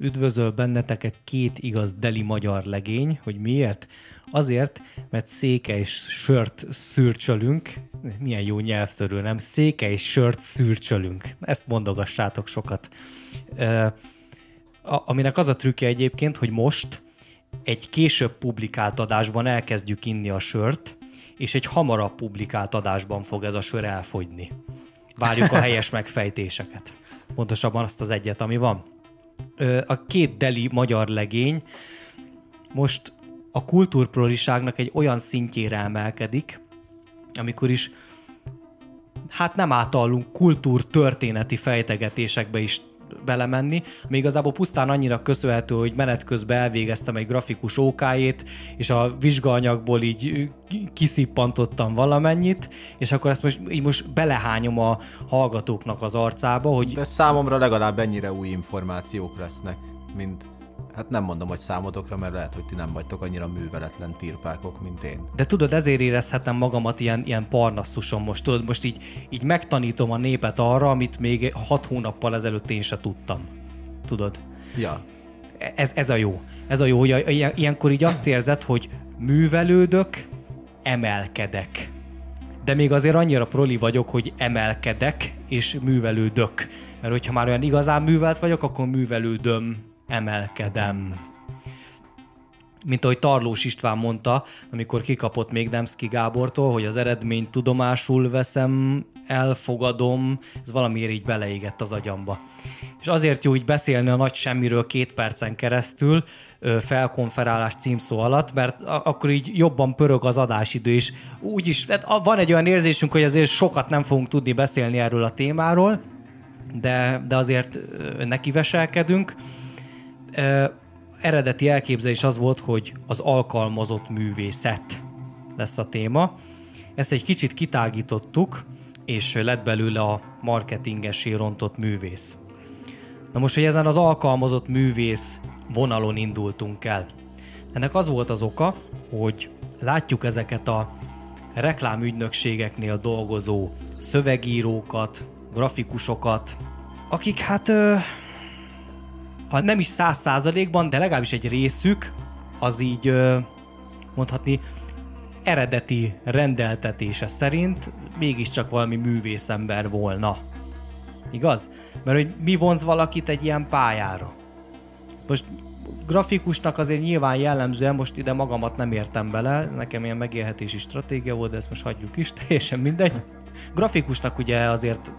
Üdvözöl benneteket két igaz deli magyar legény. Hogy miért? Azért, mert széke és sört szürcsölünk. Milyen jó nyelvtörő, nem? Széke és sört szürcsölünk. Ezt mondogassátok sokat. Aminek az a trükkje egyébként, hogy most egy később publikált adásban elkezdjük inni a sört, és egy hamarabb publikált adásban fog ez a sör elfogyni. Várjuk a helyes megfejtéseket. Pontosabban azt az egyet, ami van. A két deli magyar legény most a kultúrproliságnak egy olyan szintjére emelkedik, amikor is hát nem átallunk kultúrtörténeti fejtegetésekbe is belemenni, ami igazából pusztán annyira köszönhető, hogy menet közben elvégeztem egy grafikus ókájét, és a vizsgaanyagból így kiszippantottam valamennyit, és akkor ezt most belehányom a hallgatóknak az arcába, hogy... De számomra legalább ennyire új információk lesznek, mint... Hát nem mondom, hogy számotokra, mert lehet, hogy ti nem vagytok annyira műveletlen tirpákok, mint én. De tudod, ezért érezhetem magamat ilyen parnasszuson most. Tudod, most így megtanítom a népet arra, amit még 6 hónappal ezelőtt én se tudtam. Tudod? Ja. Ez a jó. Ez a jó, hogy ilyenkor így azt érzed, hogy művelődök, emelkedek. De még azért annyira proli vagyok, hogy emelkedek és művelődök. Mert hogyha már olyan igazán művelt vagyok, akkor művelődöm, emelkedem. Mint ahogy Tarlós István mondta, amikor kikapott még Demszky Gábortól, hogy az eredményt tudomásul veszem, elfogadom, ez valamiért így beleégett az agyamba. És azért jó így beszélni a nagy semmiről 2 percen keresztül felkonferálás címszó alatt, mert akkor így jobban pörög az adásidő is. Úgyis van egy olyan érzésünk, hogy azért sokat nem fogunk tudni beszélni erről a témáról, de azért nekiveselkedünk. Eredeti elképzelés az volt, hogy az alkalmazott művészet lesz a téma. Ezt egy kicsit kitágítottuk, és lett belőle a marketingessé rontott művész. Na most, hogy ezen az alkalmazott művész vonalon indultunk el. Ennek az volt az oka, hogy látjuk ezeket a reklámügynökségeknél dolgozó szövegírókat, grafikusokat, akik hát... ha nem is 100%-ban, de legalábbis egy részük az így mondhatni eredeti rendeltetése szerint mégiscsak valami művészember volna. Igaz? Mert hogy mi vonz valakit egy ilyen pályára? Most grafikusnak azért nyilván jellemzően, most ide magamat nem értem bele, nekem ilyen megélhetési stratégia volt, de ezt most hagyjuk is, teljesen mindegy. Grafikusnak ugye azért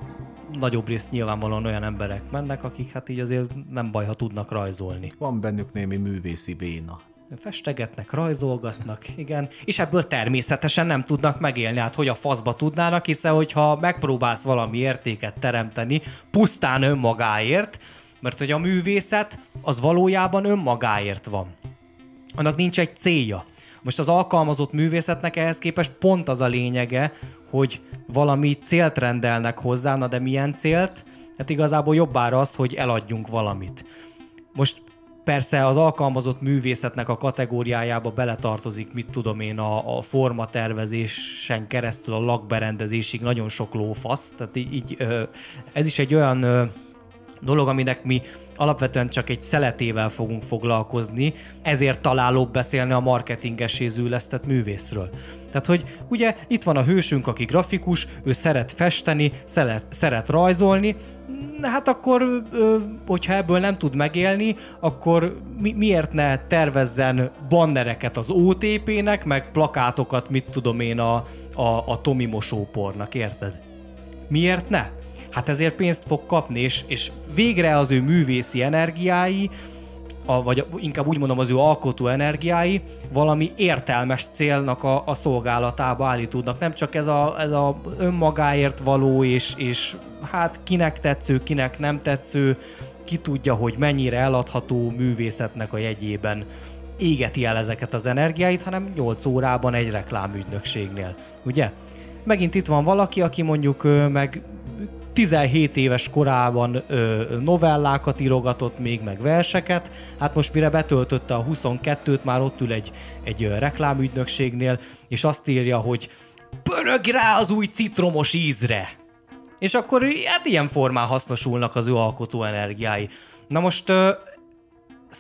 nagyobb részt nyilvánvalóan olyan emberek mennek, akik hát így azért nem baj, ha tudnak rajzolni. Van bennük némi művészi béna. Festegetnek, rajzolgatnak, igen, és ebből természetesen nem tudnak megélni, hát hogy a faszba tudnának, hiszen hogyha megpróbálsz valami értéket teremteni pusztán önmagáért, mert hogy a művészet az valójában önmagáért van. Annak nincs egy célja. Most az alkalmazott művészetnek ehhez képest pont az a lényege, hogy valami célt rendelnek hozzá, na de milyen célt? Hát igazából jobbára azt, hogy eladjunk valamit. Most persze az alkalmazott művészetnek a kategóriájába beletartozik, mit tudom én, a formatervezésen keresztül a lakberendezésig nagyon sok lófasz, tehát ez is egy olyan dolog, aminek mi alapvetően csak egy szeletével fogunk foglalkozni, ezért találóbb beszélni a marketingessé zűlesztett művészről. Tehát, hogy ugye itt van a hősünk, aki grafikus, ő szeret festeni, szeret rajzolni, hát akkor, hogyha ebből nem tud megélni, akkor miért ne tervezzen bannereket az OTP-nek, meg plakátokat, mit tudom én, a Tomi mosópornak, érted? Miért ne? Hát ezért pénzt fog kapni, és végre az ő művészi energiái, vagy inkább úgy mondom az ő alkotó energiái valami értelmes célnak a szolgálatába állítódnak. Nem csak ez a önmagáért való, és hát kinek tetsző, kinek nem tetsző, ki tudja, hogy mennyire eladható művészetnek a jegyében égeti el ezeket az energiáit, hanem 8 órában egy reklámügynökségnél, ugye? Megint itt van valaki, aki mondjuk meg 17 éves korában novellákat írogatott még, meg verseket, hát most mire betöltötte a 22-t, már ott ül egy reklámügynökségnél, és azt írja, hogy pörög rá az új citromos ízre. És akkor hát ilyen formán hasznosulnak az ő alkotó energiái. Na most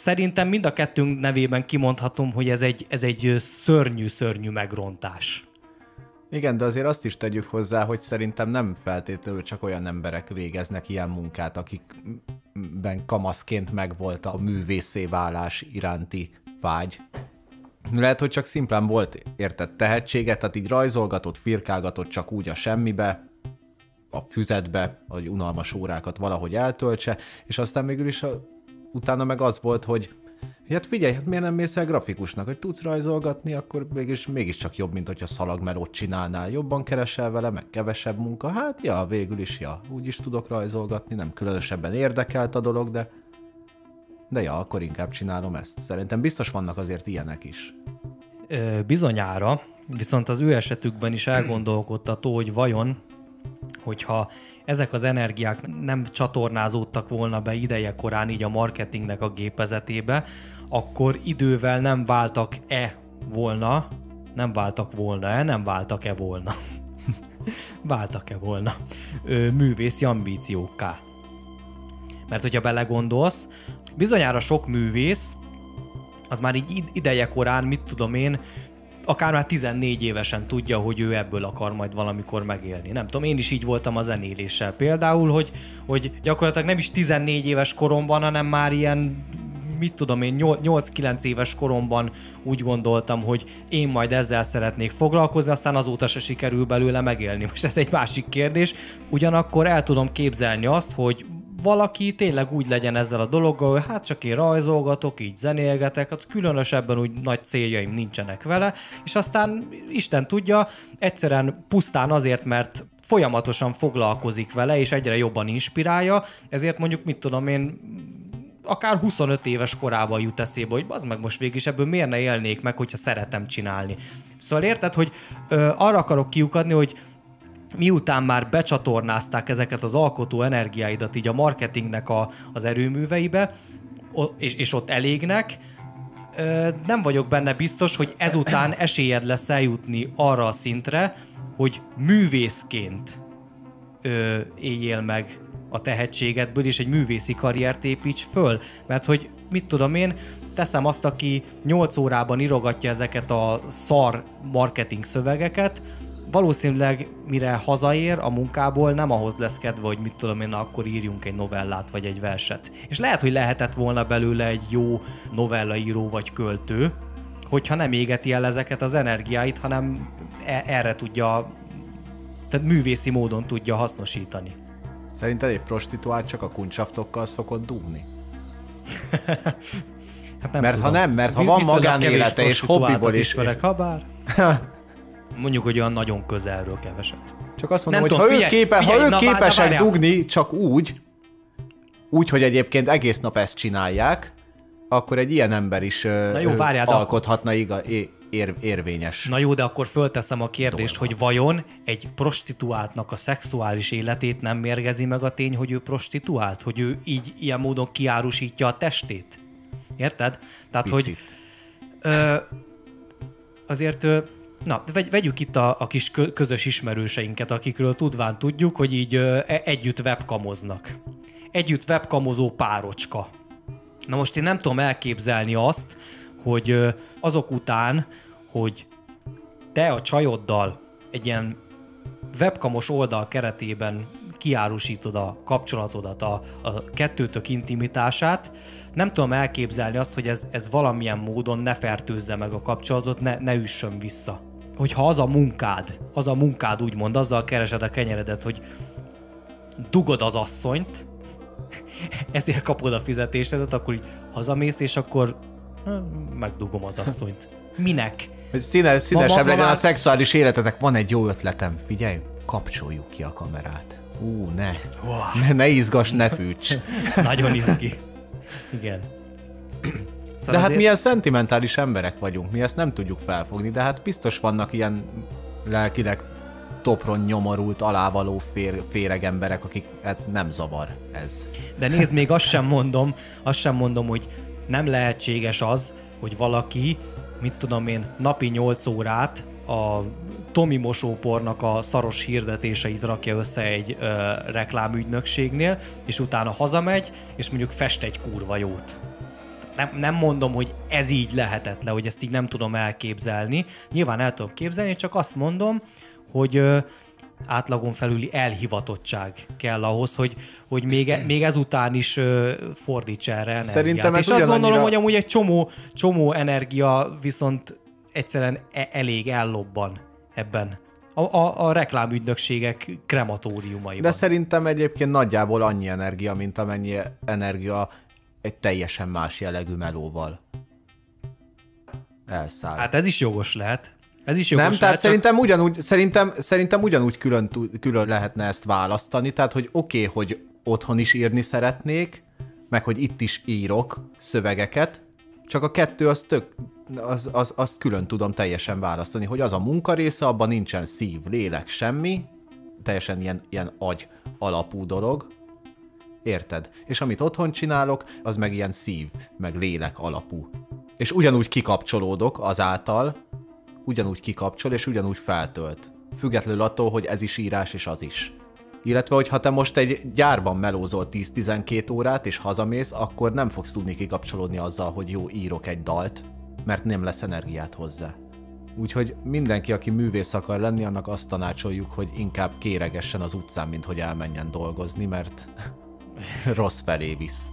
szerintem mind a kettőnk nevében kimondhatom, hogy ez egy szörnyű megrontás. Igen, de azért azt is tegyük hozzá, hogy szerintem nem feltétlenül csak olyan emberek végeznek ilyen munkát, akikben kamaszként megvolt a művészé válás iránti vágy. Lehet, hogy csak szimplán volt értett tehetséget, tehát így rajzolgatott, firkálgatott csak úgy a semmibe, a füzetbe, hogy unalmas órákat valahogy eltöltse, és aztán végül is utána meg az volt, hogy hát figyelj, hát miért nem mész el grafikusnak, hogy tudsz rajzolgatni, akkor mégiscsak jobb, mint hogyha szalagmelót csinálnál. Jobban keresel vele, meg kevesebb munka. Hát ja, végül is úgy is tudok rajzolgatni, nem különösebben érdekelt a dolog, de ja, akkor inkább csinálom ezt. Szerintem biztos vannak azért ilyenek is. Bizonyára, viszont az ő esetükben is elgondolkodtató, hogy vajon, hogyha ezek az energiák nem csatornázódtak volna be ideje korán így a marketingnek a gépezetébe, akkor idővel nem váltak-e volna művészi ambíciókká. Mert hogyha belegondolsz, bizonyára sok művész, az már így ideje korán, mit tudom én, akár már 14 évesen tudja, hogy ő ebből akar majd valamikor megélni. Nem tudom, én is így voltam a zenéléssel például, hogy gyakorlatilag nem is 14 éves koromban, hanem már ilyen, mit tudom én, 8-9 éves koromban úgy gondoltam, hogy én majd ezzel szeretnék foglalkozni, aztán azóta se sikerül belőle megélni. Most ez egy másik kérdés. Ugyanakkor el tudom képzelni azt, hogy valaki tényleg úgy legyen ezzel a dologgal, hogy hát csak én rajzolgatok, így zenélgetek, hát különösebben úgy nagy céljaim nincsenek vele, és aztán Isten tudja, egyszerűen pusztán azért, mert folyamatosan foglalkozik vele, és egyre jobban inspirálja, ezért mondjuk, mit tudom én, akár 25 éves korában jut eszébe, hogy bazd meg, most végig is ebből miért ne élnék meg, hogyha szeretem csinálni. Szóval érted, hogy arra akarok kiukadni, hogy miután már becsatornázták ezeket az alkotó energiáidat így a marketingnek az erőműveibe, és ott elégnek, nem vagyok benne biztos, hogy ezután esélyed lesz eljutni arra a szintre, hogy művészként éljél meg a tehetségedből, és egy művészi karriert építs föl. Mert hogy, mit tudom én, teszem azt, aki 8 órában írogatja ezeket a szar marketing szövegeket, valószínűleg mire hazaér a munkából, nem ahhoz lesz kedve, hogy mit tudom én, akkor írjunk egy novellát vagy egy verset. És lehet, hogy lehetett volna belőle egy jó novellaíró vagy költő, hogyha nem égeti el ezeket az energiáit, hanem erre tudja, tehát művészi módon tudja hasznosítani. Szerinted egy prostituált csak a kuncsaftokkal szokott dugni? Hát nem mert ha van magánélete és hobbiból is... ismerek, habár... Mondjuk, hogy olyan nagyon közelről keveset. Csak azt mondom, hogy ha ők képesek dugni csak úgy, hogy egyébként egész nap ezt csinálják, akkor egy ilyen ember is alkothatna érvényes. Na jó, de akkor fölteszem a kérdést, hogy vajon egy prostituáltnak a szexuális életét nem mérgezi meg a tény, hogy ő prostituált? Hogy ő így ilyen módon kiárusítja a testét? Érted? Tehát, picit. Hogy azért... Na, vegyük itt a kis közös ismerőseinket, akikről tudván tudjuk, hogy így együtt webkamoznak. Együtt webkamozó párocska. Na most én nem tudom elképzelni azt, hogy azok után, hogy te a csajoddal egy ilyen webkamos oldal keretében kiárusítod a kapcsolatodat, a kettőtök intimitását, nem tudom elképzelni azt, hogy ez valamilyen módon ne fertőzze meg a kapcsolatot, ne üssön vissza. Hogyha az a munkád úgymond, azzal keresed a kenyeredet, hogy dugod az asszonyt, ezért kapod a fizetésedet, akkor így hazamész, és akkor megdugom az asszonyt. Minek? Hogy színesebb legyen a szexuális életetek. Van egy jó ötletem. Figyelj, kapcsoljuk ki a kamerát. Ne izgass, ne fűts. Nagyon izgi. Igen. Szóval de hát azért... milyen szentimentális emberek vagyunk, mi ezt nem tudjuk felfogni, de hát biztos vannak ilyen lelkileg topron nyomorult, alávaló féreg emberek, akik hát nem zavar ez. De nézd, még azt sem mondom, hogy nem lehetséges az, hogy valaki, mit tudom én, napi 8 órát a Tomi mosópornak a szaros hirdetéseit rakja össze egy reklámügynökségnél, és utána hazamegy, és mondjuk fest egy kurva jót. nem mondom, hogy ez így lehetetlen, hogy ezt így nem tudom elképzelni. Nyilván el tudom képzelni, csak azt mondom, hogy átlagon felüli elhivatottság kell ahhoz, hogy még ezután is fordítsa erre energiát. Szerintem ez és azt gondolom, hogy amúgy egy csomó energia viszont egyszerűen elég ellobban ebben. A reklámügynökségek krematóriumaiban. De szerintem egyébként nagyjából annyi energia, mint amennyi energia egy teljesen más jellegű melóval elszáll. Hát ez is jogos lehet. Ez is jogos nem, tehát lehet, szerintem ugyanúgy külön lehetne ezt választani, tehát hogy oké, hogy otthon is írni szeretnék, meg hogy itt is írok szövegeket, csak a kettő azt külön tudom teljesen választani, hogy az a munka része, abban nincsen szív, lélek, semmi, teljesen ilyen agy alapú dolog, érted? És amit otthon csinálok, az meg ilyen szív, meg lélek alapú. És ugyanúgy kikapcsolódok azáltal, ugyanúgy kikapcsol, és ugyanúgy feltölt. Függetlenül attól, hogy ez is írás, és az is. Illetve, hogy ha te most egy gyárban melózol 10-12 órát, és hazamész, akkor nem fogsz tudni kikapcsolódni azzal, hogy jó, írok egy dalt, mert nem lesz energiát hozzá. Úgyhogy mindenki, aki művész akar lenni, annak azt tanácsoljuk, hogy inkább kéregessen az utcán, mint hogy elmenjen dolgozni, mert rossz felé visz.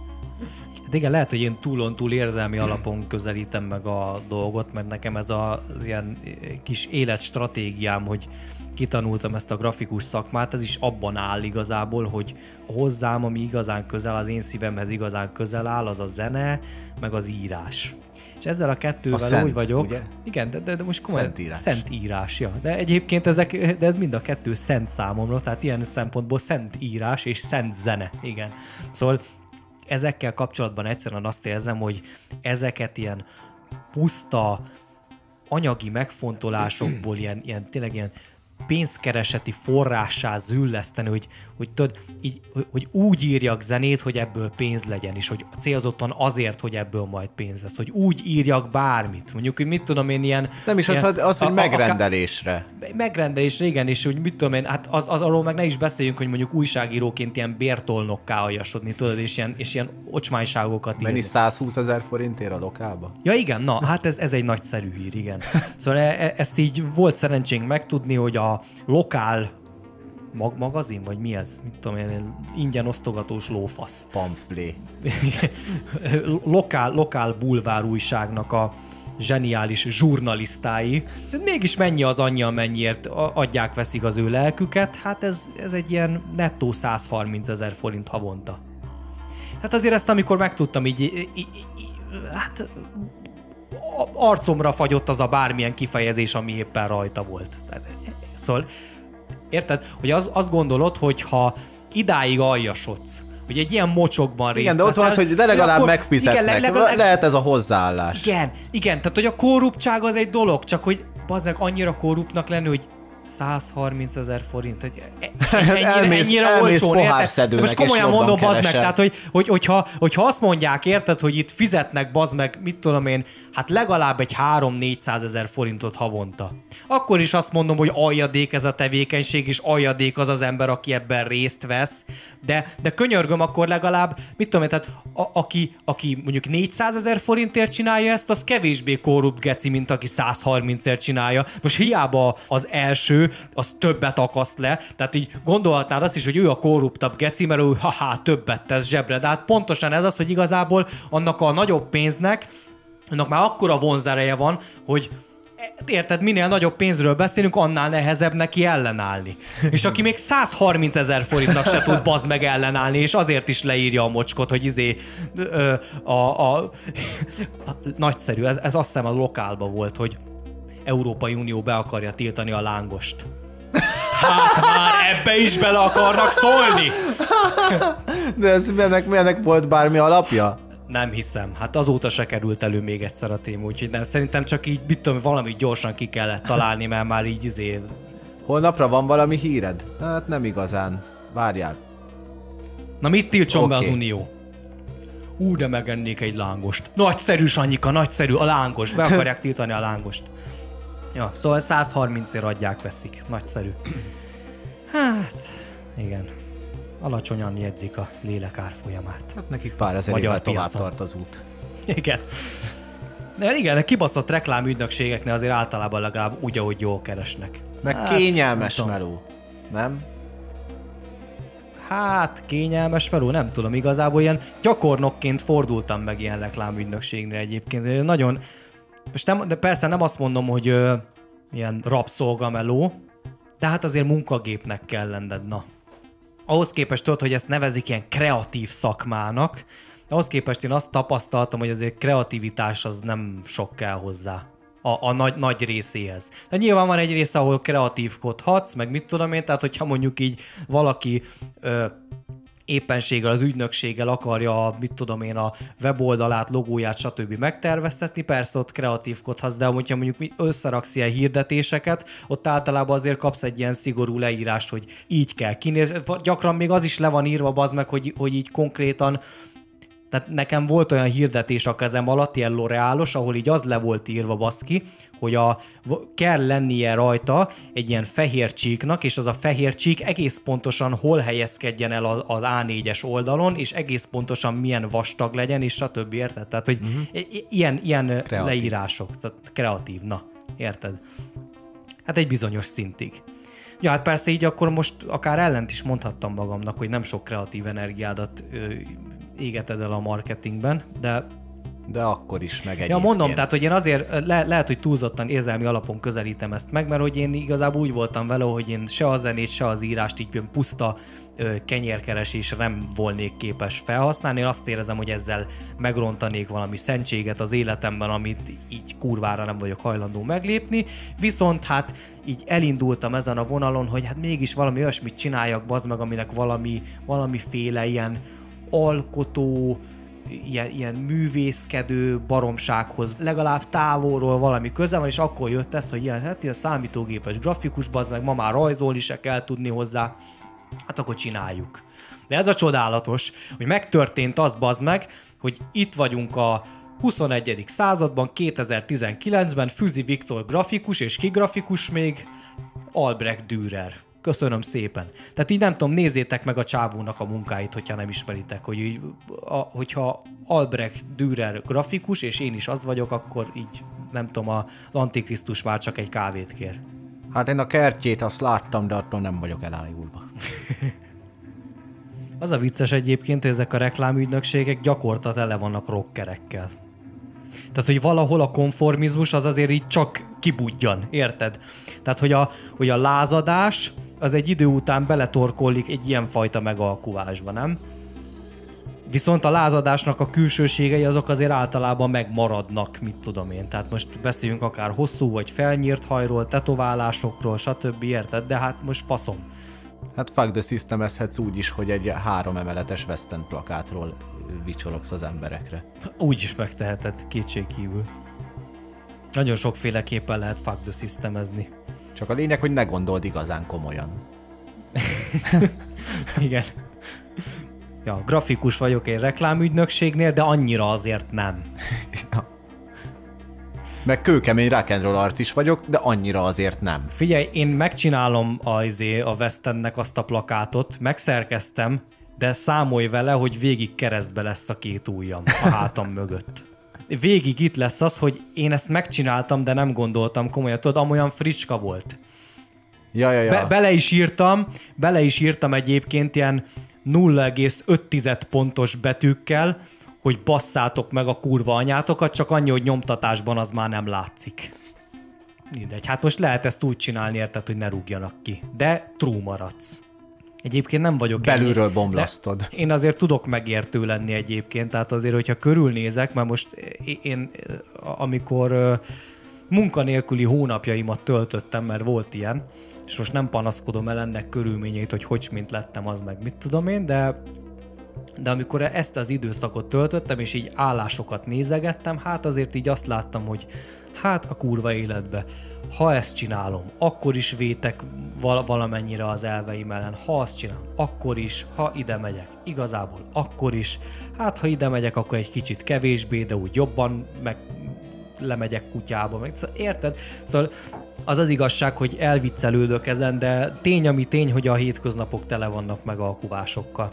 Hát igen, lehet, hogy én túl érzelmi alapon közelítem meg a dolgot, mert nekem ez az ilyen kis életstratégiám, hogy kitanultam ezt a grafikus szakmát, ez is abban áll igazából, hogy hozzám, ami igazán közel, az én szívemhez igazán közel áll, az a zene, meg az írás. És ezzel a kettővel úgy vagyok. Ugye? Igen, de most komolyan. Szentírás, ja. De egyébként de ez mind a kettő szent számomra, tehát ilyen szempontból szent írás és szent zene. Igen. Szóval ezekkel kapcsolatban egyszerűen azt érzem, hogy ezeket ilyen puszta anyagi megfontolásokból tényleg ilyen pénzkereseti forrássá zülleszteni, hogy úgy írjak zenét, hogy ebből pénz legyen, és hogy célzottan azért, hogy ebből majd pénz lesz, hogy úgy írjak bármit. Mondjuk, hogy mit tudom én ilyen... Nem is az, hogy megrendelésre. Megrendelésre, igen, és hogy mit tudom én, hát az arról meg ne is beszéljünk, hogy mondjuk újságíróként ilyen bértolnokká aljasodni, tudod, és ilyen ocsmányságokat írni. Menni 120 000 forintért a lokálba? Ja igen, na, hát ez egy nagyszerű hír, igen. Szóval ezt így volt szerencsénk megtudni, hogy a lokál magazin, vagy mi ez? Mit tudom én, ingyen osztogatós lófasz. Pamflé. lokál bulvár újságnak a zseniális zsurnalisztái. De mégis mennyi az annyi, amennyiért adják-veszik az ő lelküket? Hát ez egy ilyen nettó 130 000 forint havonta. Tehát azért ezt, amikor megtudtam, hát arcomra fagyott az a bármilyen kifejezés, ami éppen rajta volt. Szóval, érted? Hogy azt gondolod, hogy ha idáig aljasodsz, hogy egy ilyen mocsokban részt igen, de ott van az, hogy de legalább akkor, megfizetnek. Igen, lehet ez a hozzáállás. Igen, tehát hogy a korruptság az egy dolog, csak hogy bazd meg annyira korruptnak lenni, hogy 130 000 forint, hogy ennyire olcsón, érted? Most komolyan mondom, bazd meg, tehát hogyha azt mondják, érted, hogy itt fizetnek, bazd meg, mit tudom én, hát legalább egy 300-400 000 forintot havonta. Akkor is azt mondom, hogy aljadék ez a tevékenység, és aljadék az az ember, aki ebben részt vesz, de könyörgöm, akkor legalább, mit tudom én, tehát aki mondjuk 400 000 forintért csinálja ezt, az kevésbé korrupt geci, mint aki 130-ért csinálja. Most hiába az első, az többet akaszt le, tehát így gondolhatnád azt is, hogy ő a korruptabb geci, mert ő többet tesz zsebre, de hát pontosan ez az, hogy igazából annak a nagyobb pénznek, annak már akkora vonzereje van, hogy érted, minél nagyobb pénzről beszélünk, annál nehezebb neki ellenállni. És aki még 130 000 forintnak se tud bazd meg ellenállni, és azért is leírja a mocskot, hogy nagyszerű, ez azt hiszem a lokálban volt, hogy Európai Unió be akarja tiltani a lángost. Hát már ebbe is bele akarnak szólni! De ez milyenek volt bármi alapja? Nem hiszem. Hát azóta se került elő még egyszer a téma, úgyhogy nem. Szerintem csak így, mit tudom, valamit gyorsan ki kellett találni, mert már így Holnapra van valami híred? Hát nem igazán. Várjál. Na mit tiltson be az Unió? De megennék egy lángost. Nagyszerű, Sanyika, nagyszerű, a lángos. Be akarják tiltani a lángost. Ja, szóval 130-ért adják, veszik. Nagyszerű. Hát, igen. Alacsonyan jegyzik a lélek árfolyamát. Hát nekik pár ezer évvel tovább tart az út. Igen. De igen, a kibaszott reklámügynökségeknél azért általában legalább úgy, ahogy jól keresnek. Meg hát, kényelmes meló, nem? Hát, kényelmes meló, nem tudom, igazából ilyen gyakornokként fordultam meg ilyen reklámügynökségnél egyébként. Nagyon, de persze nem azt mondom, hogy ilyen rabszolgameló, de hát azért munkagépnek kell lenned, na. Ahhoz képest tudod, hogy ezt nevezik ilyen kreatív szakmának, ahhoz képest én azt tapasztaltam, hogy azért kreativitás az nem sok kell hozzá a nagy részéhez. De nyilván van egy része, ahol kreatívkodhatsz, meg mit tudom én, tehát hogyha mondjuk így valaki éppenséggel az ügynökséggel akarja, mit tudom én, a weboldalát, logóját, stb. Megterveztetni, persze ott kreatívkodhatsz, de hogyha mondjuk összeraksz ilyen hirdetéseket, ott általában azért kapsz egy ilyen szigorú leírást, hogy így kell kinézni. Gyakran még az is le van írva, bazd meg, hogy így konkrétan. Tehát nekem volt olyan hirdetés a kezem alatt, ilyen L'Orealos, ahol így az le volt írva, baszki, hogy kell lennie rajta egy ilyen fehér csíknak, és az a fehér csík egész pontosan hol helyezkedjen el az A4-es oldalon, és egész pontosan milyen vastag legyen, és stb. Érted? Tehát, hogy ilyen kreatív leírások. Tehát kreatív, na, érted? Hát egy bizonyos szintig. Ja, hát persze így akkor most akár ellent is mondhattam magamnak, hogy nem sok kreatív energiádat égeted el a marketingben, de akkor is meg egyébként. Ja, mondom, tehát, hogy én azért lehet, hogy túlzottan érzelmi alapon közelítem ezt meg, mert hogy én igazából úgy voltam vele, hogy én se a zenét, se az írást így puszta kenyérkeresésre nem volnék képes felhasználni. Én azt érezem, hogy ezzel megrontanék valami szentséget az életemben, amit így kurvára nem vagyok hajlandó meglépni. Viszont hát így elindultam ezen a vonalon, hogy hát mégis valami olyasmit csináljak, bazd meg, aminek valamiféle ilyen alkotó, ilyen művészkedő baromsághoz legalább távolról valami köze van, és akkor jött ez, hogy ilyen számítógépes grafikus, bazd meg, ma már rajzolni se kell tudni hozzá, hát akkor csináljuk. De ez a csodálatos, hogy megtörtént az, bazd meg, hogy itt vagyunk a 21. században, 2019-ben, Füzi Viktor grafikus, és ki grafikus még? Albrecht Dürer. Köszönöm szépen. Tehát így nem tudom, nézzétek meg a csávónak a munkáit, hogyha nem ismeritek, hogy hogyha Albrecht Dürer grafikus, és én is az vagyok, akkor így nem tudom, az Antikrisztus már csak egy kávét kér. Hát én a kertjét azt láttam, de attól nem vagyok elájulva. Az a vicces egyébként, hogy ezek a reklámügynökségek gyakorta tele vannak rockerekkel. Tehát, hogy valahol a konformizmus az azért így csak kibudjan, érted? Tehát, hogy a lázadás az egy idő után beletorkollik egy ilyenfajta megalkuvásba, nem? Viszont a lázadásnak a külsőségei azok azért általában megmaradnak, mit tudom én. Tehát most beszéljünk akár hosszú vagy felnyírt hajról, tetoválásokról, stb. Érted? De hát most faszom. Hát fuck the system-ezhetsz úgy is, hogy egy 3 emeletes West End plakátról vicsorogsz az emberekre. Úgy is megteheted, kétségkívül. Nagyon sokféleképpen lehet fuck the systemezni. Csak a lényeg, hogy ne gondold igazán komolyan. Igen. Ja, grafikus vagyok egy reklámügynökségnél, de annyira azért nem. Ja. Meg kőkemény rock and roll arc is vagyok, de annyira azért nem. Figyelj, én megcsinálom a West Endnek azt a plakátot, megszerkeztem, de számolj vele, hogy végig keresztbe lesz a 2 ujjam a hátam mögött. Végig itt lesz az, hogy én ezt megcsináltam, de nem gondoltam komolyan. Tudod, amolyan fricska volt. Ja. Bele is írtam egyébként ilyen 0,5 pontos betűkkel, hogy basszátok meg a kurva anyátokat, csak annyi, hogy nyomtatásban az már nem látszik. Mindegy, hát most lehet ezt úgy csinálni, érted, hogy ne rúgjanak ki. De true maradsz. Egyébként nem vagyok belülről bomlasztod. Én azért tudok megértő lenni egyébként, tehát azért, hogyha körülnézek, mert most én amikor munkanélküli hónapjaimat töltöttem, mert volt ilyen, és most nem panaszkodom el ennek körülményeit, hogy mint lettem, az meg mit tudom én, de amikor ezt az időszakot töltöttem, és így állásokat nézegettem, hát azért így azt láttam, hogy hát a kurva életbe, ha ezt csinálom, akkor is vétek valamennyire az elveim ellen, ha azt csinálom, akkor is, ha ide megyek, igazából akkor is, hát ha ide megyek, akkor egy kicsit kevésbé, de úgy jobban meg lemegyek kutyába, meg, szóval, érted? Szóval az igazság, hogy elviccelődök ezen, de tény, ami tény, hogy a hétköznapok tele vannak megalkuvásokkal.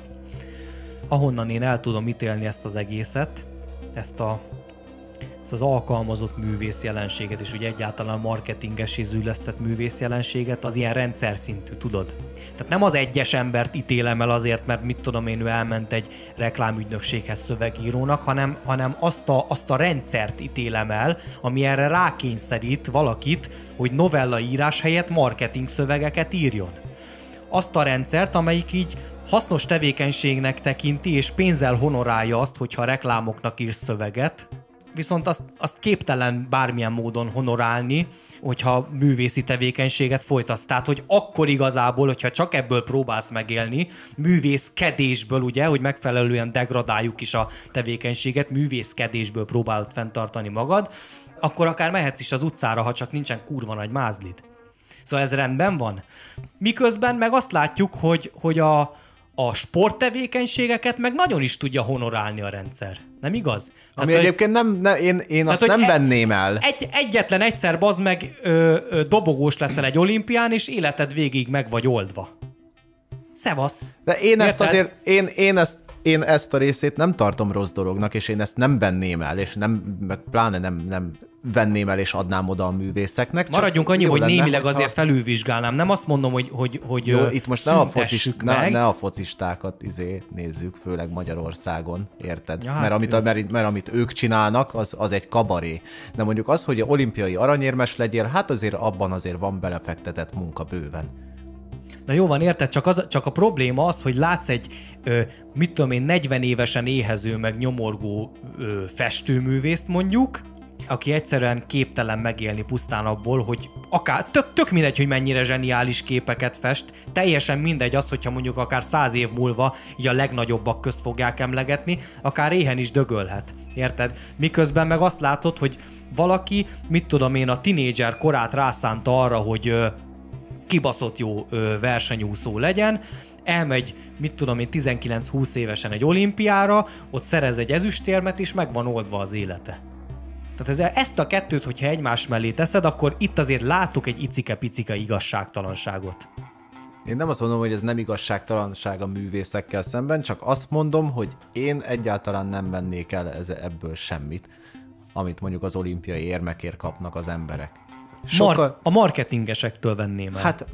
Ahonnan én el tudom ítélni ezt az egészet, ezt a az alkalmazott művész jelenséget, és ugye egyáltalán marketingesé züllesztett művész jelenséget, az ilyen rendszer szintű, tudod? Tehát nem az egyes embert ítélem el azért, mert mit tudom én, ő elment egy reklámügynökséghez szövegírónak, hanem azt a rendszert ítélem el, ami erre rákényszerít valakit, hogy novella írás helyett marketing szövegeket írjon. Azt a rendszert, amelyik így hasznos tevékenységnek tekinti, és pénzzel honorálja azt, hogyha reklámoknak írsz szöveget, viszont azt képtelen bármilyen módon honorálni, hogyha művészi tevékenységet folytatsz. Tehát, hogy akkor igazából, hogyha csak ebből próbálsz megélni, művészkedésből, ugye, hogy megfelelően degradáljuk is a tevékenységet, művészkedésből próbálod fenntartani magad, akkor akár mehetsz is az utcára, ha csak nincsen kurva nagy mázlid. Szóval ez rendben van. Miközben meg azt látjuk, hogy a sporttevékenységeket meg nagyon is tudja honorálni a rendszer. Nem igaz? Ami egyébként én azt nem venném el. Egyetlen egyszer, bazd meg, dobogós leszel egy olimpián, és életed végig meg vagy oldva. Szevasz. De én ezt a részét nem tartom rossz dolognak, és én ezt nem venném el, és meg pláne nem venném el, és adnám oda a művészeknek. Maradjunk annyi, hogy némileg azért felülvizsgálnám. Nem azt mondom, hogy jó, itt most ne a focistákat nézzük, főleg Magyarországon, érted? Ja, hát mert amit ők csinálnak, az egy kabaré. De mondjuk az, hogy olimpiai aranyérmes legyél, hát azért abban azért van belefektetett munka bőven. Na jó van, érted? Csak a probléma az, hogy látsz egy, mit tudom én, 40 évesen éhező, meg nyomorgó festőművészt mondjuk, aki egyszerűen képtelen megélni pusztán abból, hogy akár tök mindegy, hogy mennyire zseniális képeket fest, teljesen mindegy az, hogyha mondjuk akár 100 év múlva így a legnagyobbak közt fogják emlegetni, akár éhen is dögölhet, érted? Miközben meg azt látod, hogy valaki, mit tudom én, a tinédzser korát rászánta arra, hogy kibaszott jó versenyúszó legyen, elmegy, mit tudom én, 19-20 évesen egy olimpiára, ott szerez egy ezüstérmet, és meg van oldva az élete. Tehát ezt a kettőt, hogyha egymás mellé teszed, akkor itt azért látok egy icike-picike igazságtalanságot. Én nem azt mondom, hogy ez nem igazságtalanság a művészekkel szemben, csak azt mondom, hogy én egyáltalán nem vennék el ebből semmit, amit mondjuk az olimpiai érmekért kapnak az emberek. A marketingesektől venném el. Hát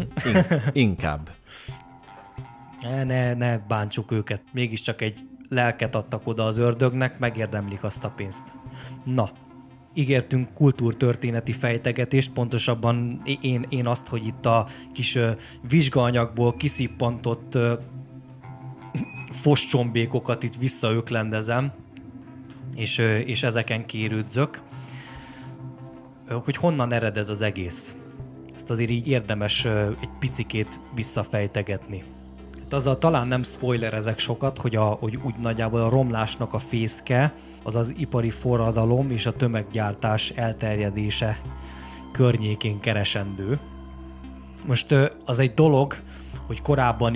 inkább. Ne bántsuk őket. Mégiscsak egy lelket adtak oda az ördögnek, megérdemlik azt a pénzt. Na, ígértünk kultúrtörténeti fejtegetést, pontosabban én azt, hogy itt a kis vizsgaanyagból kiszippantott foscsombékokat itt visszaöklendezem, és ezeken kérődzök. Hogy honnan ered ez az egész. Ezt azért így érdemes egy picikét visszafejtegetni. Azzal talán nem spoilerezek sokat, hogy úgy nagyjából a romlásnak a fészke az az ipari forradalom és a tömeggyártás elterjedése környékén keresendő. Most az egy dolog, hogy korábban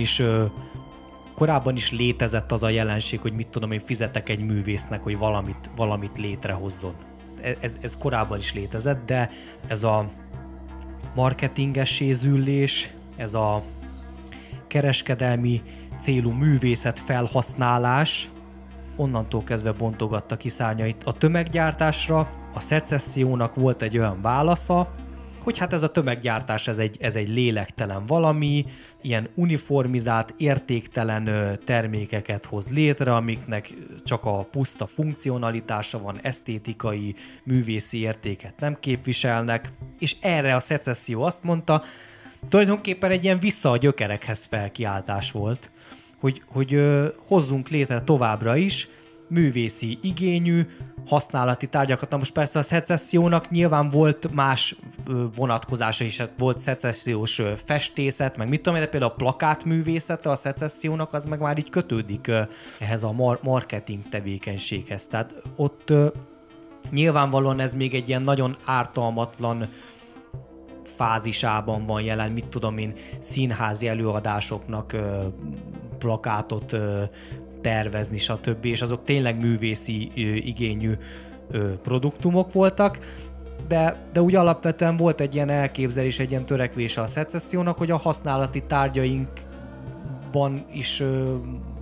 is létezett az a jelenség, hogy mit tudom én, fizetek egy művésznek, hogy valamit létrehozzon. Ez korábban is létezett, de ez a marketingessé züllés, ez a kereskedelmi célú művészet felhasználás onnantól kezdve bontogatta ki szárnyait a tömeggyártásra. A szecessziónak volt egy olyan válasza, hogy hát ez a tömeggyártás, ez egy lélektelen valami, ilyen uniformizált, értéktelen termékeket hoz létre, amiknek csak a puszta funkcionalitása van, esztétikai, művészi értéket nem képviselnek, és erre a szecesszió azt mondta, tulajdonképpen egy ilyen vissza a gyökerekhez felkiáltás volt, hogy hozzunk létre továbbra is művészi igényű, használati tárgyakat. Na most persze a szecessziónak nyilván volt más vonatkozása is, volt szecessziós festészet, meg mit tudom én, de például a plakátművészete a szecessziónak az meg már így kötődik ehhez a marketing tevékenységhez. Tehát ott nyilvánvalóan ez még egy ilyen nagyon ártalmatlan fázisában van jelen, mit tudom én, színházi előadásoknak plakátot tervezni, stb. És azok tényleg művészi igényű produktumok voltak, de úgy alapvetően volt egy ilyen elképzelés, egy ilyen törekvése a szecessziónak, hogy a használati tárgyainkban is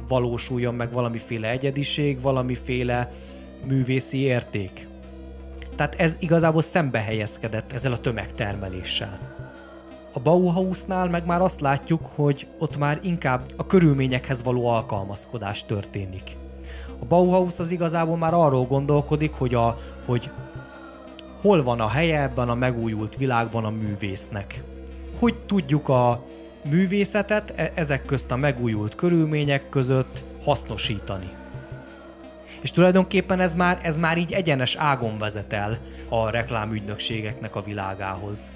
valósuljon meg valamiféle egyediség, valamiféle művészi érték. Tehát ez igazából szembe helyezkedett ezzel a tömegtermeléssel. A Bauhausnál meg már azt látjuk, hogy ott már inkább a körülményekhez való alkalmazkodás történik. A Bauhaus az igazából már arról gondolkodik, hogy hol van a helye ebben a megújult világban a művésznek. Hogy tudjuk a művészetet ezek közt a megújult körülmények között hasznosítani. És tulajdonképpen ez már így egyenes ágon vezet el a reklámügynökségeknek a világához.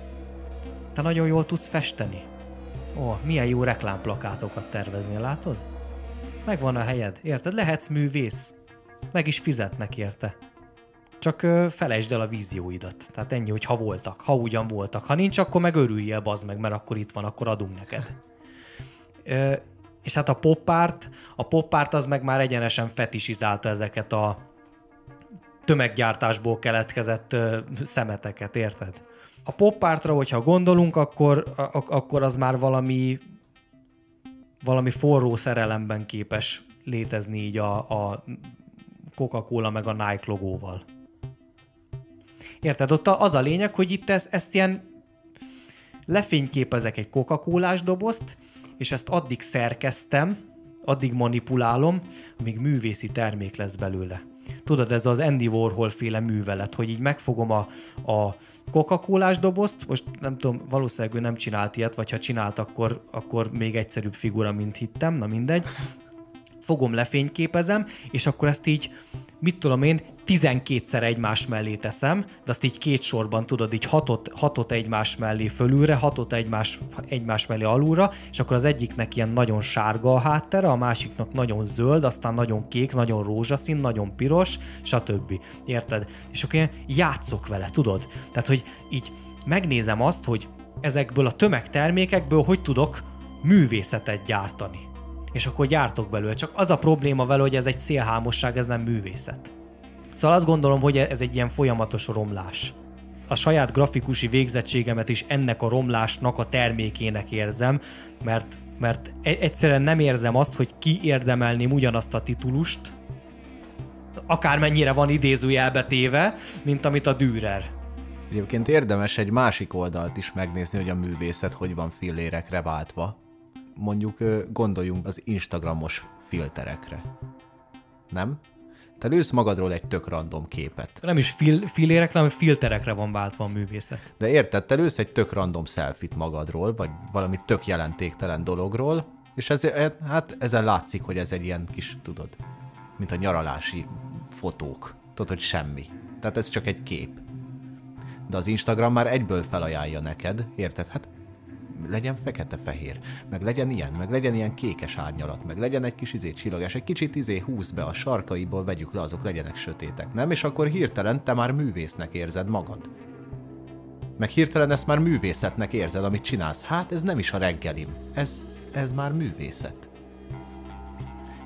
Te nagyon jól tudsz festeni. Ó, milyen jó reklámplakátokat tervezni, látod? Megvan a helyed, érted? Lehetsz művész. Meg is fizetnek érte. Csak felejtsd el a vízióidat. Tehát ennyi, hogy ha voltak, ha ugyan voltak. Ha nincs, akkor meg örüljél, bazd meg, mert akkor itt van, akkor adunk neked. És hát a pop-art az meg már egyenesen fetisizálta ezeket a tömeggyártásból keletkezett szemeteket, érted? A pop-artra, hogyha gondolunk, akkor az már valami forró szerelemben képes létezni így a Coca-Cola meg a Nike logóval. Érted? Ott az a lényeg, hogy itt ezt ilyen lefényképezek egy Coca-Colás dobozt, és ezt addig szerkeztem, addig manipulálom, amíg művészi termék lesz belőle. Tudod, ez az Andy Warhol féle művelet, hogy így megfogom a Coca-Colás dobozt, most nem tudom, valószínűleg ő nem csinált ilyet, vagy ha csinált, akkor még egyszerűbb figura, mint hittem, na mindegy. Fogom, lefényképezem, és akkor ezt így, mit tudom én, 12-szer egymás mellé teszem, de azt így két sorban, tudod, így hatot egymás mellé fölülre, hatot egymás mellé alulra, és akkor az egyiknek ilyen nagyon sárga a háttere, a másiknak nagyon zöld, aztán nagyon kék, nagyon rózsaszín, nagyon piros, stb. Érted? És akkor ilyen játszok vele, tudod? Tehát, hogy így megnézem azt, hogy ezekből a tömegtermékekből hogy tudok művészetet gyártani. És akkor gyártok belőle. Csak az a probléma vele, hogy ez egy szélhámosság, ez nem művészet. Szóval azt gondolom, hogy ez egy ilyen folyamatos romlás. A saját grafikusi végzettségemet is ennek a romlásnak a termékének érzem, mert egyszerűen nem érzem azt, hogy kiérdemelném ugyanazt a titulust, akármennyire van idézőjelbe téve, mint amit a Dürer. Egyébként érdemes egy másik oldalt is megnézni, hogy a művészet hogy van fillérekre váltva. Mondjuk gondoljunk az Instagramos filterekre. Nem? Te lősz magadról egy tök random képet. Nem is fillérekre, hanem filterekre van váltva a művészet. De érted, te lősz egy tök random selfie-t magadról, vagy valami tök jelentéktelen dologról, és ezen látszik, hogy ez egy ilyen kis, tudod, mint a nyaralási fotók. Tudod, hogy semmi. Tehát ez csak egy kép. De az Instagram már egyből felajánlja neked, érted? Hát legyen fekete-fehér, meg legyen ilyen kékes árnyalat, meg legyen egy kis csillagás, egy kicsit húz be a sarkaiból, vegyük le, azok legyenek sötétek, nem? És akkor hirtelen te már művésznek érzed magad. Meg hirtelen ezt már művészetnek érzed, amit csinálsz. Hát ez nem is a reggelim, ez már művészet.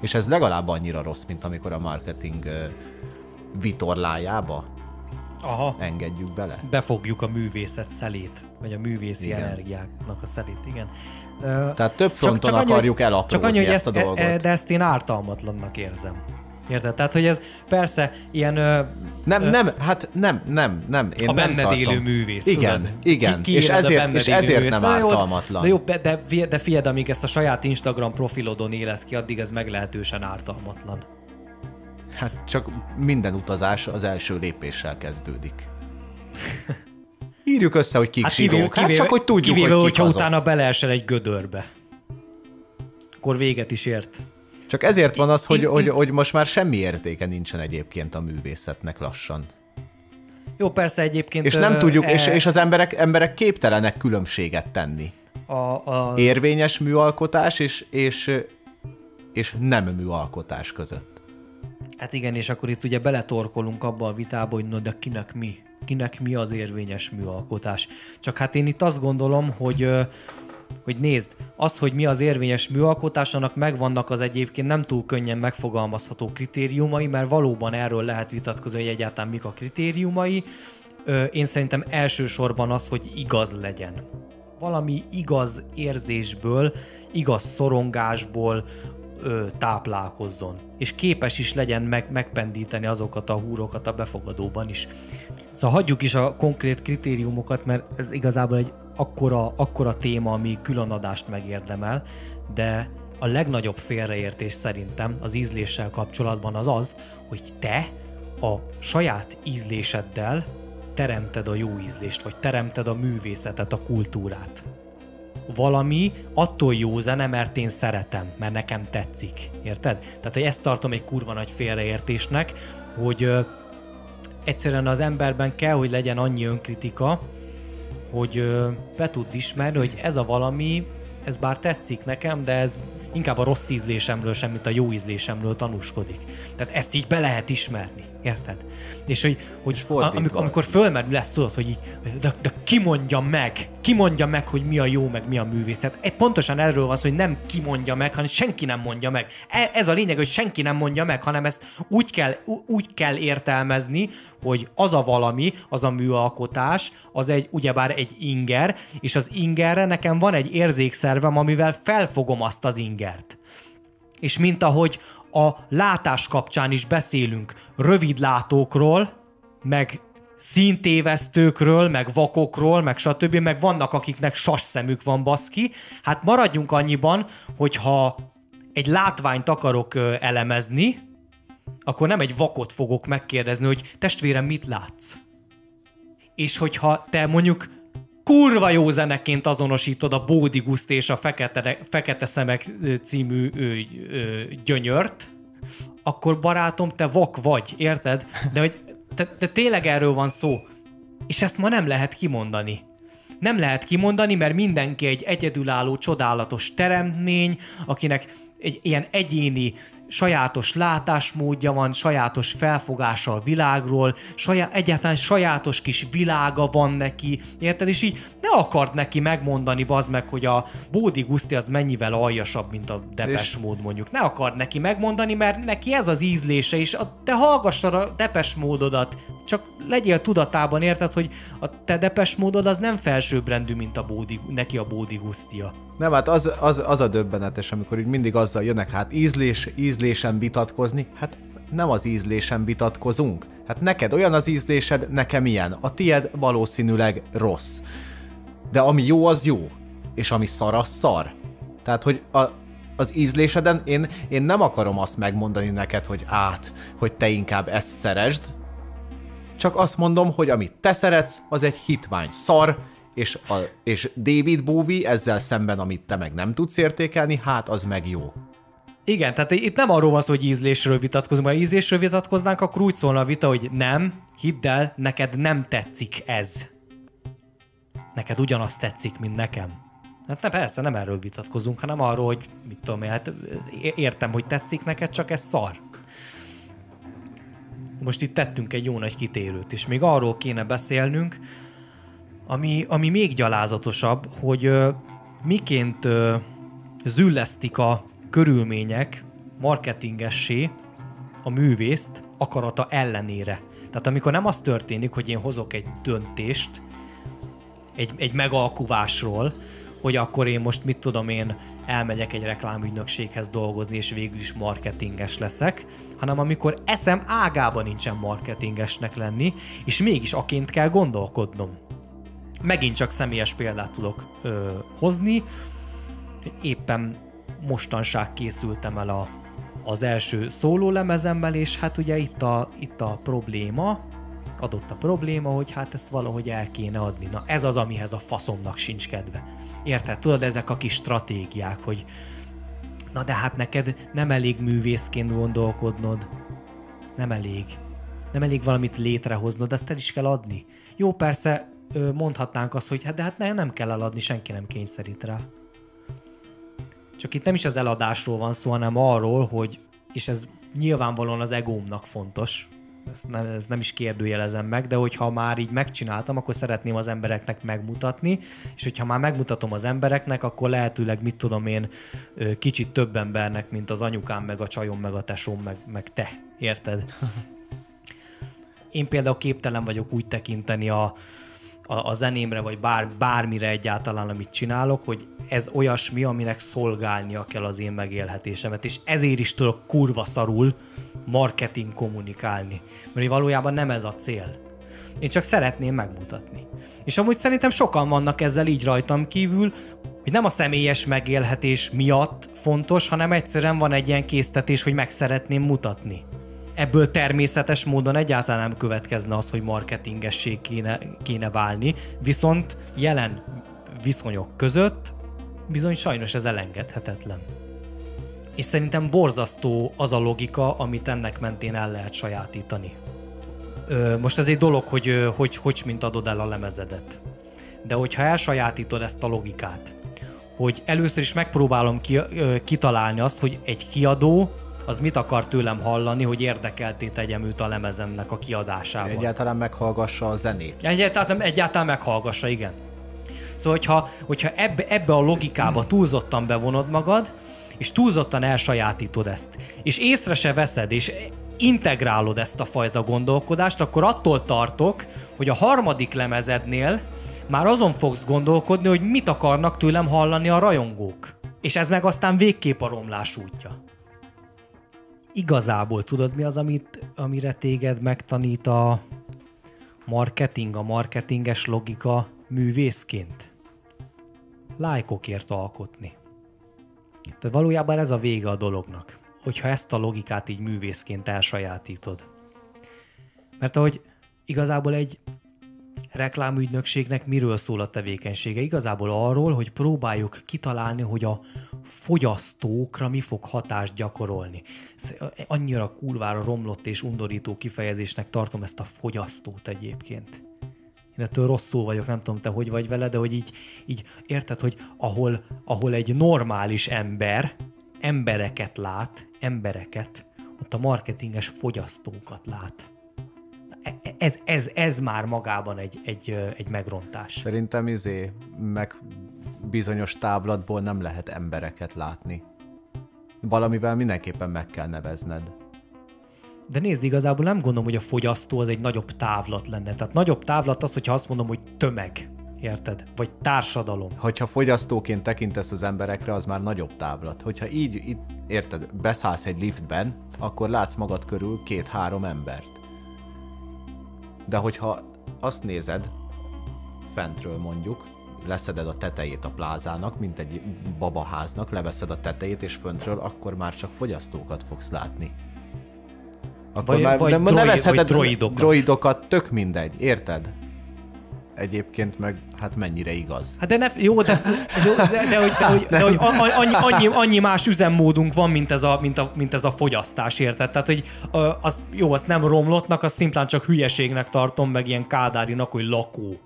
És ez legalább annyira rossz, mint amikor a marketing vitorlájába engedjük bele. Befogjuk a művészet szelét, vagy a művészi energiáknak a szelét, igen. Tehát több fronton akarjuk elaprózni ezt a dolgot. De ezt én ártalmatlannak érzem. Érted? Tehát, hogy ez persze ilyen... Nem. Én a nem benned élő művész. Igen. És ezért nem ártalmatlan. De jó, de figyeld, amíg ezt a saját Instagram profilodon éled ki, addig ez meglehetősen ártalmatlan. Hát csak minden utazás az első lépéssel kezdődik. Írjuk össze, hogy kik zsidók, csak hogy tudjuk, kivéve, hogy kik azok. Hogyha utána beleesel egy gödörbe. Akkor véget is ért. Csak ezért van az, hogy most már semmi értéke nincsen egyébként a művészetnek lassan. Jó, persze egyébként... És nem tudjuk, és az emberek képtelenek különbséget tenni. Érvényes műalkotás és nem műalkotás között. Hát igen, és akkor itt ugye beletorkolunk abba a vitába, hogy no, de kinek mi? Kinek mi az érvényes műalkotás? Csak hát én itt azt gondolom, hogy nézd, az, hogy mi az érvényes műalkotás, annak megvannak az egyébként nem túl könnyen megfogalmazható kritériumai, mert valóban erről lehet vitatkozni, hogy egyáltalán mik a kritériumai. Én szerintem elsősorban az, hogy igaz legyen. Valami igaz érzésből, igaz szorongásból, táplálkozzon, és képes is legyen megpendíteni azokat a húrokat a befogadóban is. Szóval hagyjuk is a konkrét kritériumokat, mert ez igazából egy akkora téma, ami különadást megérdemel, de a legnagyobb félreértés szerintem az ízléssel kapcsolatban az, hogy te a saját ízléseddel teremted a jó ízlést, vagy teremted a művészetet, a kultúrát. Valami attól jó zene, mert én szeretem, mert nekem tetszik. Érted? Tehát, hogy ezt tartom egy kurva nagy félreértésnek, hogy egyszerűen az emberben kell, hogy legyen annyi önkritika, hogy be tudd ismerni, hogy ez a valami, ez bár tetszik nekem, de ez inkább a rossz ízlésemről sem, mint a jó ízlésemről tanúskodik. Tehát ezt így be lehet ismerni. Érted? És hogy amikor fölmerül lesz, tudod, hogy így, de ki mondja meg, hogy mi a jó, meg mi a művészet. Pontosan erről van szó, hogy nem ki mondja meg, hanem senki nem mondja meg. Ez a lényeg, hogy senki nem mondja meg, hanem ezt úgy kell értelmezni, hogy az a valami, az a műalkotás, az ugyebár egy inger, és az ingerre nekem van egy érzékszervem, amivel felfogom azt az ingert. És mint ahogy a látás kapcsán is beszélünk rövidlátókról, meg színtévesztőkről, meg vakokról, meg stb., meg vannak, akiknek sas szemük van, baszki. Hát maradjunk annyiban, hogyha egy látványt akarok elemezni, akkor nem egy vakot fogok megkérdezni, hogy testvérem, mit látsz? És hogyha te mondjuk kurva jó zeneként azonosítod a Bódi Guszti és a Fekete Szemek című gyönyört, akkor barátom, te vak vagy, érted? De hogy te tényleg erről van szó. És ezt ma nem lehet kimondani. Nem lehet kimondani, mert mindenki egy egyedülálló, csodálatos teremtmény, akinek egy ilyen egyéni, sajátos látásmódja van, sajátos felfogása a világról, egyáltalán sajátos kis világa van neki, érted? És így ne akard neki megmondani, bazd meg, hogy a Bódi Guszti az mennyivel aljasabb, mint a Depeche Mode mondjuk. Ne akard neki megmondani, mert neki ez az ízlése, és te hallgassad a Depeche Mode-odat, csak legyél tudatában, érted, hogy a te Depeche Mode-od az nem felsőbbrendű, mint neki a Bódi Gusztia. Nem, hát az a döbbenetes, amikor így mindig azzal jönnek, hát ízlésen vitatkozni, hát nem az ízlésen vitatkozunk. Hát neked olyan az ízlésed, nekem ilyen. A tied valószínűleg rossz. De ami jó, az jó. És ami szar, az szar. Tehát, hogy az ízléseden én nem akarom azt megmondani neked, hogy te inkább ezt szeresd. Csak azt mondom, hogy amit te szeretsz, az egy hitvány szar, és David Bowie ezzel szemben, amit te meg nem tudsz értékelni, hát az meg jó. Igen, tehát itt nem arról van szó, hogy ízlésről vitatkozunk, mert ízlésről vitatkoznánk, akkor úgy szólna a vita, hogy nem, hidd el, neked nem tetszik ez. Neked ugyanazt tetszik, mint nekem. Hát nem, persze nem erről vitatkozunk, hanem arról, hogy mit tudom én, hát értem, hogy tetszik neked, csak ez szar. Most itt tettünk egy jó nagy kitérőt, és még arról kéne beszélnünk, ami még gyalázatosabb, hogy miként züllesztik a körülmények marketingessé a művészt akarata ellenére. Tehát amikor nem az történik, hogy én hozok egy döntést egy megalkuvásról, hogy akkor én most mit tudom én elmegyek egy reklámügynökséghez dolgozni, és végül is marketinges leszek, hanem amikor eszem ágában nincsen marketingesnek lenni, és mégis aként kell gondolkodnom. Megint csak személyes példát tudok hozni. Éppen mostanság készültem el az első szólólemezemmel, és hát ugye itt a probléma, adott a probléma, hogy hát ezt valahogy el kéne adni. Na ez az, amihez a faszomnak sincs kedve. Érted? Tudod, ezek a kis stratégiák, hogy na de hát neked nem elég művészként gondolkodnod. Nem elég. Nem elég valamit létrehoznod, ezt el is kell adni. Jó, persze mondhatnánk azt, hogy de hát nem kell eladni, senki nem kényszerít rá. Csak itt nem is az eladásról van szó, hanem arról, hogy, és ez nyilvánvalóan az egómnak fontos, ezt nem is kérdőjelezem meg, de hogyha már így megcsináltam, akkor szeretném az embereknek megmutatni, és hogyha már megmutatom az embereknek, akkor lehetőleg, mit tudom én, kicsit több embernek, mint az anyukám, meg a csajom, meg a tesóm, meg te. Érted? Én például képtelen vagyok úgy tekinteni a zenémre, vagy bármire egyáltalán, amit csinálok, hogy ez olyasmi, aminek szolgálnia kell az én megélhetésemet, és ezért is tudok kurva szarul marketing kommunikálni. Mert valójában nem ez a cél. Én csak szeretném megmutatni. És amúgy szerintem sokan vannak ezzel így rajtam kívül, hogy nem a személyes megélhetés miatt fontos, hanem egyszerűen van egy ilyen késztetés, hogy meg szeretném mutatni. Ebből természetes módon egyáltalán nem következne az, hogy marketingessé kéne válni, viszont jelen viszonyok között bizony sajnos ez elengedhetetlen. És szerintem borzasztó az a logika, amit ennek mentén el lehet sajátítani. Most ez egy dolog, hogy mint adod el a lemezedet. De hogyha elsajátítod ezt a logikát, hogy először is megpróbálom kitalálni azt, hogy egy kiadó az mit akar tőlem hallani, hogy érdekelté tegyem őt a lemezemnek a kiadásával. Egyáltalán meghallgassa a zenét. Egyáltalán meghallgassa, igen. Szóval, hogyha ebbe a logikába túlzottan bevonod magad, és túlzottan elsajátítod ezt, és észre se veszed, és integrálod ezt a fajta gondolkodást, akkor attól tartok, hogy a harmadik lemezednél már azon fogsz gondolkodni, hogy mit akarnak tőlem hallani a rajongók. És ez meg aztán végképp a romlás útja. Igazából tudod, mi az, amire téged megtanít a marketing, a marketinges logika művészként? Lájkokért alkotni. Tehát valójában ez a vége a dolognak, hogyha ezt a logikát így művészként elsajátítod. Mert ahogy igazából egy reklámügynökségnek miről szól a tevékenysége? Igazából arról, hogy próbáljuk kitalálni, hogy a fogyasztókra mi fog hatást gyakorolni. Annyira kurvára romlott és undorító kifejezésnek tartom ezt a fogyasztót egyébként. Én ettől rosszul vagyok, nem tudom te hogy vagy vele, de hogy így érted, hogy ahol egy normális ember embereket lát, ott a marketinges fogyasztókat lát. Ez már magában egy megrontás. Szerintem meg bizonyos táblatból nem lehet embereket látni. Valamivel mindenképpen meg kell nevezned. De nézd, igazából nem gondolom, hogy a fogyasztó az egy nagyobb távlat lenne. Tehát nagyobb távlat az, hogyha azt mondom, hogy tömeg. Érted? Vagy társadalom. Hogyha fogyasztóként tekintesz az emberekre, az már nagyobb távlat. Hogyha így érted, beszállsz egy liftben, akkor látsz magad körül 2-3 embert. De hogyha azt nézed, fentről mondjuk, leszeded a tetejét a plázának, mint egy babaháznak, leveszed a tetejét, és föntről akkor már csak fogyasztókat fogsz látni. Akkor vagy nevezheted droidokat, tök mindegy, érted? Egyébként meg, hát mennyire igaz. Hát de hogy annyi más üzemmódunk van, mint ez a fogyasztás, érted? Tehát, hogy azt nem romlottnak, azt szimplán csak hülyeségnek tartom, meg ilyen kádárinak, hogy lakó.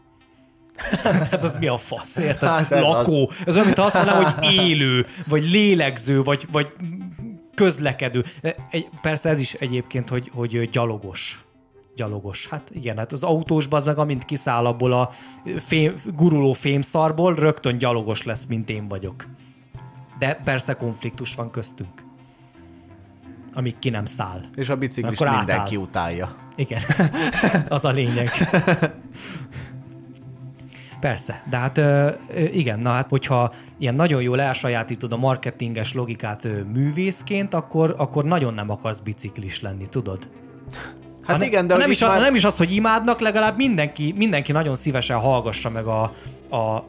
Hát az mi a fasz, érted? Hát lakó. Ez olyan, mint azt mondanám, hogy élő, vagy lélegző, vagy közlekedő. Persze ez is egyébként, hogy gyalogos. Hát igen, hát az autósban az meg amint kiszáll abból a guruló fémszarból, rögtön gyalogos lesz, mint én vagyok. De persze konfliktus van köztünk. Amíg ki nem száll. És a biciklist mindenki utálja. Igen, az a lényeg. Persze, de hát igen, na hát hogyha ilyen nagyon jól elsajátítod a marketinges logikát művészként, akkor nagyon nem akarsz biciklis lenni, tudod? Hát igen, de nem is az, hogy imádnak, legalább mindenki nagyon szívesen hallgassa meg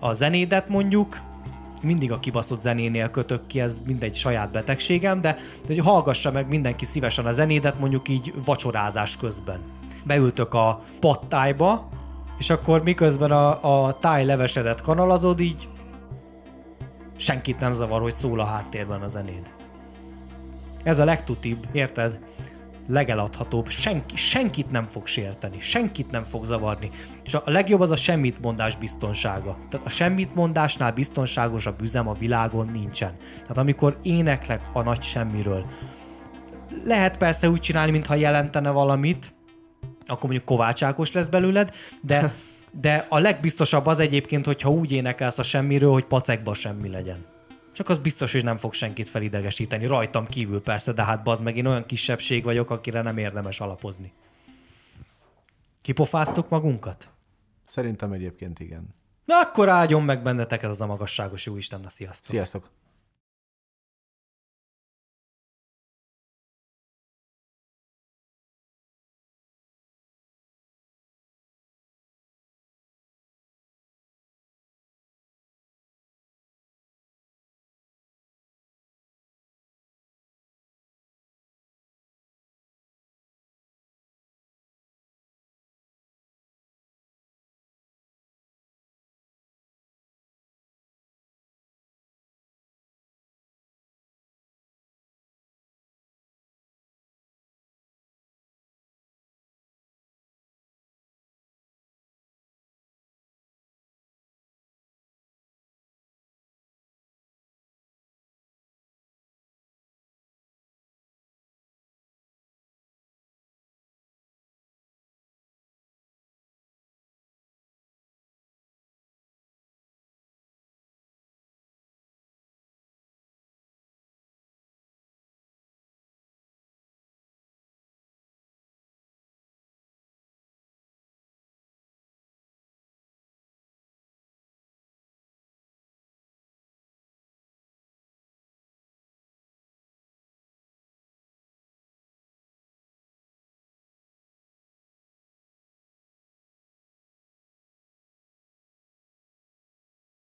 a zenédet mondjuk. Mindig a kibaszott zenénél kötök ki, ez mindegy saját betegségem, de hogy hallgassa meg mindenki szívesen a zenédet mondjuk így vacsorázás közben. Beültök a pattájba, és akkor miközben a tájlevesedet kanalazod, így senkit nem zavar, hogy szól a háttérben a zenéd. Ez a legtutibb, érted? Legeladhatóbb, senkit nem fog sérteni, senkit nem fog zavarni. És a legjobb az a semmitmondás biztonsága. Tehát a semmitmondásnál biztonságosabb üzem a világon nincsen. Tehát amikor éneklek a nagy semmiről, lehet persze úgy csinálni, mintha jelentene valamit, akkor mondjuk Kovács Ákos lesz belőled, de a legbiztosabb az egyébként, hogyha úgy énekelsz a semmiről, hogy pacekba semmi legyen. Csak az biztos, hogy nem fog senkit felidegesíteni. Rajtam kívül persze, de hát bazd meg, én olyan kisebbség vagyok, akire nem érdemes alapozni. Kipofáztuk magunkat? Szerintem egyébként igen. Na akkor áldjon meg benneteket az a magasságos Jóisten, na sziasztok! Sziasztok!